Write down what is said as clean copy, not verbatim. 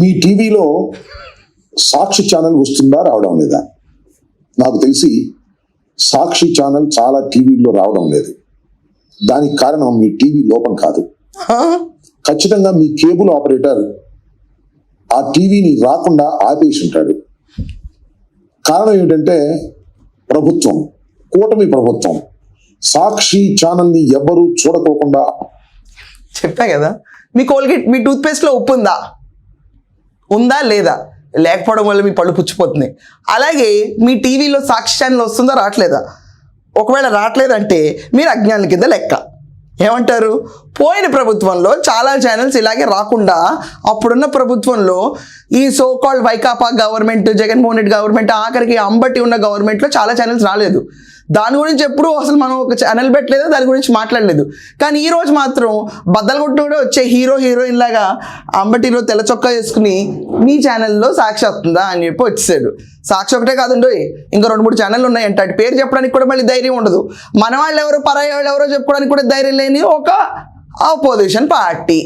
మీ టీవీలో సాక్షి ఛానల్ వస్తుందా రావడం లేదా? నాకు తెలిసి సాక్షి ఛానల్ చాలా టీవీల్లో రావడం లేదు. దానికి కారణం మీ టీవీ లోపం కాదు, ఖచ్చితంగా మీ కేబుల్ ఆపరేటర్ ఆ టీవీని రాకుండా ఆపేసి ఉంటాడు. కారణం ఏమిటంటే ప్రభుత్వం, కూటమి ప్రభుత్వం సాక్షి ఛానల్ని ఎవ్వరూ చూడకోకుండా. చెప్పా కదా, మీ కోల్గేట్ మీ టూత్పేస్ట్లో ఉప్పు ఉందా లేదా? లేకపోవడం వల్ల మీ పళ్ళు పుచ్చిపోతున్నాయి. అలాగే మీ టీవీలో సాక్షి ఛానల్ వస్తుందా రావట్లేదా? ఒకవేళ రావట్లేదంటే మీరు అజ్ఞానుల కింద లెక్క. ఏమంటారు? పోయిన ప్రభుత్వంలో చాలా ఛానల్స్ ఇలాగే రాకుండా అప్పుడున్న ప్రభుత్వంలో ఈ so called Vaikapa government, Jaganmohan Reddy government, ఆఖరికి అంబటి ఉన్న గవర్నమెంట్లో చాలా ఛానల్స్ రాలేదు. దాని గురించి ఎప్పుడు అసలు మనం ఒక ఛానల్ పెట్టలేదు, దాని గురించి మాట్లాడలేదు. కానీ ఈరోజు మాత్రం బద్దలు కొట్టిన వచ్చే హీరోయిన్ లాగా అంబటిలో తెల్ల చొక్కా వేసుకుని మీ ఛానల్లో సాక్షి వస్తుందా అని చెప్పి వచ్చేసాడు. సాక్షి ఒకటే కాదండి, ఇంకా 2-3 ఛానళ్ళు ఉన్నాయంట. అటు పేరు చెప్పడానికి కూడా మళ్ళీ ధైర్యం ఉండదు. మన వాళ్ళు ఎవరు, పరాయి వాళ్ళు ఎవరో చెప్పుకోవడానికి కూడా ధైర్యం లేని ఒక ఆపోజిషన్ పార్టీ.